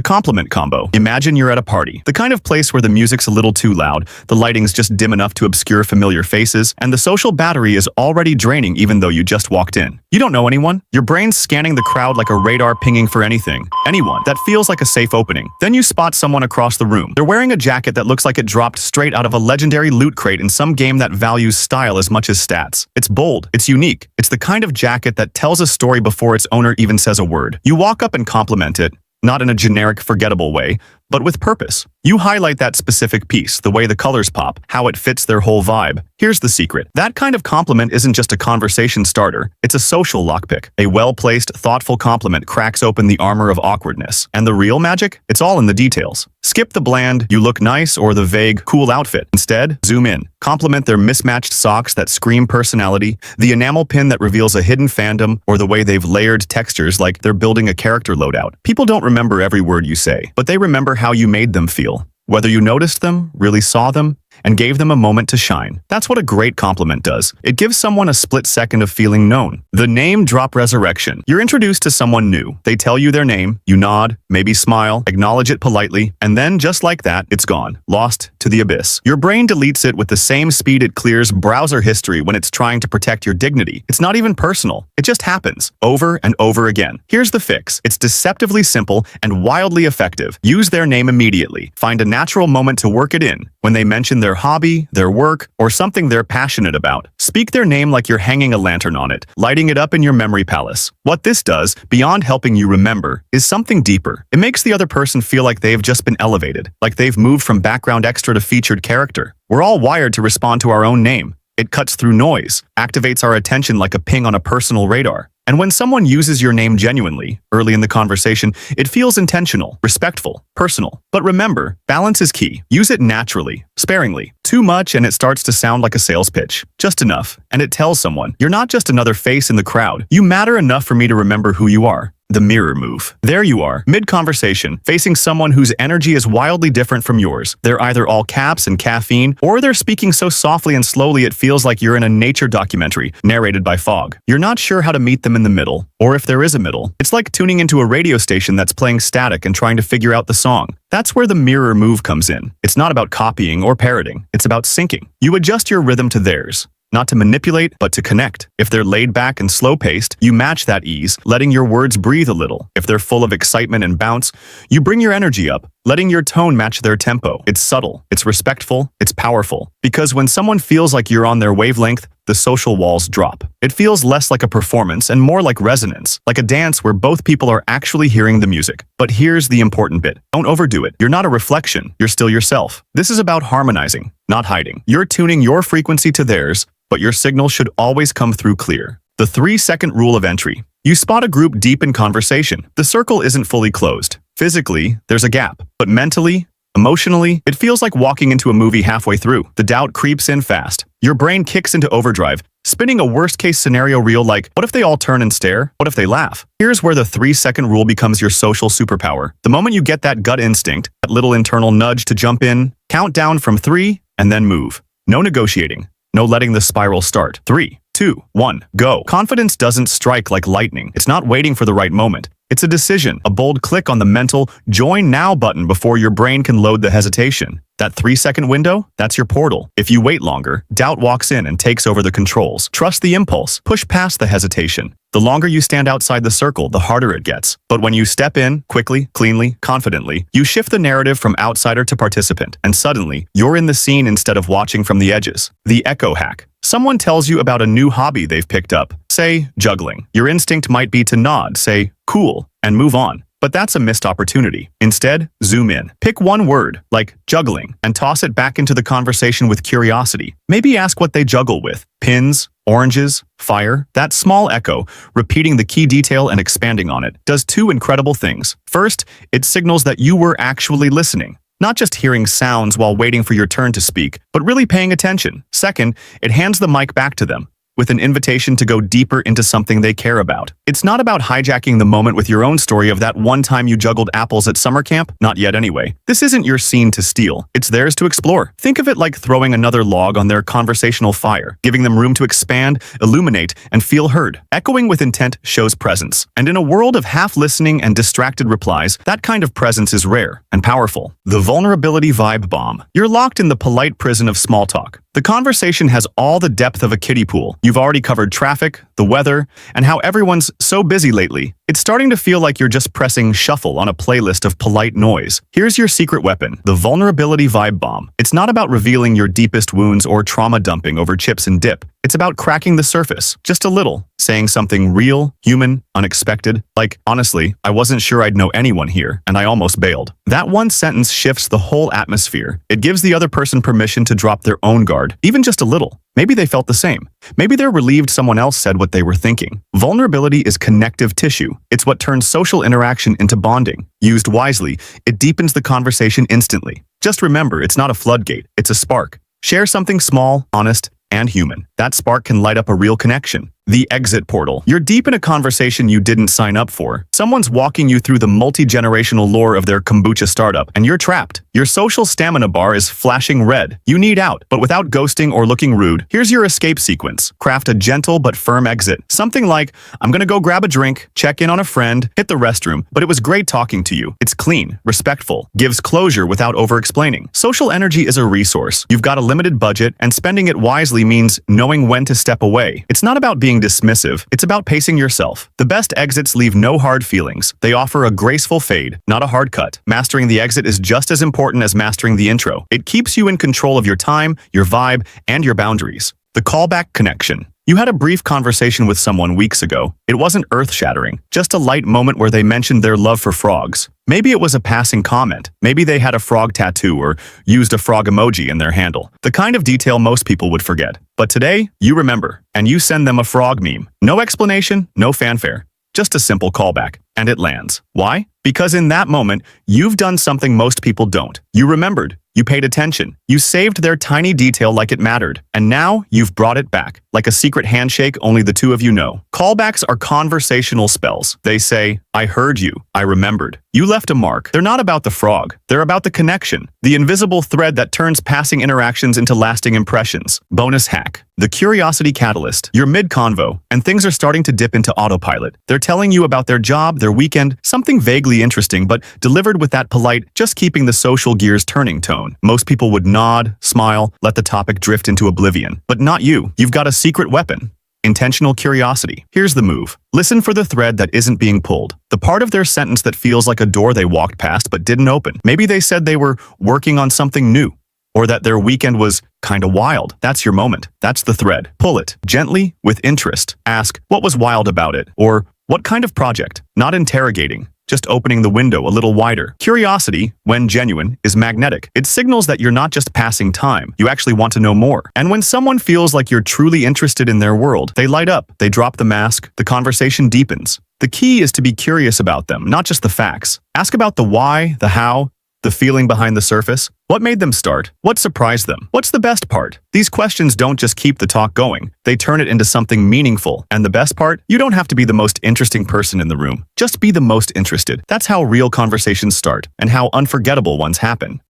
The compliment combo. Imagine you're at a party, the kind of place where the music's a little too loud, the lighting's just dim enough to obscure familiar faces, and the social battery is already draining even though you just walked in. You don't know anyone. Your brain's scanning the crowd like a radar pinging for anyone that feels like a safe opening. Then you spot someone across the room. They're wearing a jacket that looks like it dropped straight out of a legendary loot crate in some game that values style as much as stats. It's bold. It's unique. It's the kind of jacket that tells a story before its owner even says a word. You walk up and compliment it, not in a generic, forgettable way, but with purpose. You highlight that specific piece, the way the colors pop, how it fits their whole vibe. Here's the secret. That kind of compliment isn't just a conversation starter, it's a social lockpick. A well-placed, thoughtful compliment cracks open the armor of awkwardness. And the real magic? It's all in the details. Skip the bland, you look nice, or the vague, cool outfit. Instead, zoom in. Compliment their mismatched socks that scream personality, the enamel pin that reveals a hidden fandom, or the way they've layered textures like they're building a character loadout. People don't remember every word you say, but they remember how you made them feel. Whether you noticed them, really saw them, and gave them a moment to shine. That's what a great compliment does. It gives someone a split second of feeling known. The name drop resurrection. You're introduced to someone new. They tell you their name, you nod, maybe smile, acknowledge it politely, and then just like that, it's gone, lost to the abyss. Your brain deletes it with the same speed it clears browser history when it's trying to protect your dignity. It's not even personal. It just happens, over and over again. Here's the fix. It's deceptively simple and wildly effective. Use their name immediately. Find a natural moment to work it in. When they mention their hobby, their work, or something they're passionate about, speak their name like you're hanging a lantern on it, lighting it up in your memory palace. What this does, beyond helping you remember, is something deeper. It makes the other person feel like they've just been elevated, like they've moved from background extra to featured character. We're all wired to respond to our own name. It cuts through noise, activates our attention like a ping on a personal radar. And when someone uses your name genuinely, early in the conversation, it feels intentional, respectful, personal. But remember, balance is key. Use it naturally, sparingly. Too much and it starts to sound like a sales pitch. Just enough, and it tells someone, you're not just another face in the crowd. You matter enough for me to remember who you are. The mirror move. There you are, mid-conversation, facing someone whose energy is wildly different from yours. They're either all caps and caffeine, or they're speaking so softly and slowly it feels like you're in a nature documentary, narrated by fog. You're not sure how to meet them in the middle, or if there is a middle. It's like tuning into a radio station that's playing static and trying to figure out the song. That's where the mirror move comes in. It's not about copying or parroting. It's about syncing. You adjust your rhythm to theirs. Not to manipulate, but to connect. If they're laid back and slow-paced, you match that ease, letting your words breathe a little. If they're full of excitement and bounce, you bring your energy up, letting your tone match their tempo. It's subtle, it's respectful, it's powerful. Because when someone feels like you're on their wavelength, the social walls drop. It feels less like a performance and more like resonance, like a dance where both people are actually hearing the music. But here's the important bit. Don't overdo it. You're not a reflection. You're still yourself. This is about harmonizing, not hiding. You're tuning your frequency to theirs, but your signal should always come through clear. The 3-second rule of entry. You spot a group deep in conversation. The circle isn't fully closed. Physically, there's a gap, but mentally, emotionally, it feels like walking into a movie halfway through. The doubt creeps in fast. Your brain kicks into overdrive, spinning a worst-case scenario reel like, what if they all turn and stare? What if they laugh? Here's where the 3-second rule becomes your social superpower. The moment you get that gut instinct, that little internal nudge to jump in, count down from 3, and then move. No negotiating. No letting the spiral start. 3, 2, 1, go. Confidence doesn't strike like lightning. It's not waiting for the right moment. It's a decision, a bold click on the mental join now button before your brain can load the hesitation. That 3-second window, that's your portal. If you wait longer, doubt walks in and takes over the controls. Trust the impulse. Push past the hesitation. The longer you stand outside the circle, the harder it gets. But when you step in, quickly, cleanly, confidently, you shift the narrative from outsider to participant, and suddenly, you're in the scene instead of watching from the edges. The echo hack. Someone tells you about a new hobby they've picked up, say, juggling. Your instinct might be to nod, say, cool, and move on. But that's a missed opportunity. Instead, zoom in. Pick one word, like juggling, and toss it back into the conversation with curiosity. Maybe ask what they juggle with. Pins, oranges, fire. That small echo, repeating the key detail and expanding on it, does 2 incredible things. First, it signals that you were actually listening. Not just hearing sounds while waiting for your turn to speak, but really paying attention. Second, it hands the mic back to them. with an invitation to go deeper into something they care about. It's not about hijacking the moment with your own story of that one time you juggled apples at summer camp. Not yet anyway. This isn't your scene to steal. It's theirs to explore. Think of it like throwing another log on their conversational fire, giving them room to expand, illuminate, and feel heard. Echoing with intent shows presence. And in a world of half-listening and distracted replies, that kind of presence is rare and powerful. The vulnerability vibe bomb. You're locked in the polite prison of small talk. The conversation has all the depth of a kiddie pool. You've already covered traffic, the weather, and how everyone's so busy lately. It's starting to feel like you're just pressing shuffle on a playlist of polite noise. Here's your secret weapon, the vulnerability vibe bomb. It's not about revealing your deepest wounds or trauma dumping over chips and dip. It's about cracking the surface, just a little, saying something real, human, unexpected, like, honestly, I wasn't sure I'd know anyone here, and I almost bailed. That one sentence shifts the whole atmosphere. It gives the other person permission to drop their own guard, even just a little. Maybe they felt the same. Maybe they're relieved someone else said what they were thinking. Vulnerability is connective tissue. It's what turns social interaction into bonding. Used wisely, it deepens the conversation instantly. Just remember, it's not a floodgate, it's a spark. Share something small, honest, and human. That spark can light up a real connection. The exit portal. You're deep in a conversation you didn't sign up for. Someone's walking you through the multi-generational lore of their kombucha startup, and you're trapped. Your social stamina bar is flashing red. You need out, but without ghosting or looking rude. Here's your escape sequence. Craft a gentle but firm exit. Something like, I'm gonna go grab a drink, check in on a friend, hit the restroom, but it was great talking to you. It's clean, respectful, gives closure without over-explaining. Social energy is a resource. You've got a limited budget, and spending it wisely means knowing when to step away. It's not about being dismissive, it's about pacing yourself. The best exits leave no hard feelings. They offer a graceful fade, not a hard cut. Mastering the exit is just as important as mastering the intro. It keeps you in control of your time, your vibe, and your boundaries. The callback connection. You had a brief conversation with someone weeks ago. It wasn't earth-shattering, just a light moment where they mentioned their love for frogs. Maybe it was a passing comment. Maybe they had a frog tattoo or used a frog emoji in their handle. The kind of detail most people would forget. But today, you remember, and you send them a frog meme. No explanation, no fanfare. Just a simple callback, and it lands. Why? Because in that moment, you've done something most people don't. You remembered. You paid attention. You saved their tiny detail like it mattered. And now you've brought it back, like a secret handshake only the two of you know. Callbacks are conversational spells. They say, I heard you. I remembered. You left a mark. They're not about the frog. They're about the connection, the invisible thread that turns passing interactions into lasting impressions. Bonus hack. The curiosity catalyst. You're mid-convo, and things are starting to dip into autopilot. They're telling you about their job, their weekend, something vaguely interesting, but delivered with that polite, just keeping the social gears turning tone. Most people would nod, smile, let the topic drift into oblivion. But not you. You've got a secret weapon. Intentional curiosity. Here's the move. Listen for the thread that isn't being pulled. The part of their sentence that feels like a door they walked past but didn't open. Maybe they said they were working on something new, or that their weekend was kinda wild. That's your moment. That's the thread. Pull it. Gently, with interest. Ask, what was wild about it? Or, what kind of project? Not interrogating. Just opening the window a little wider. Curiosity, when genuine, is magnetic. It signals that you're not just passing time, you actually want to know more. And when someone feels like you're truly interested in their world, they light up, they drop the mask, the conversation deepens. The key is to be curious about them, not just the facts. Ask about the why, the how, the feeling behind the surface. What made them start? What surprised them? What's the best part? These questions don't just keep the talk going. They turn it into something meaningful. And the best part? You don't have to be the most interesting person in the room. Just be the most interested. That's how real conversations start, and how unforgettable ones happen.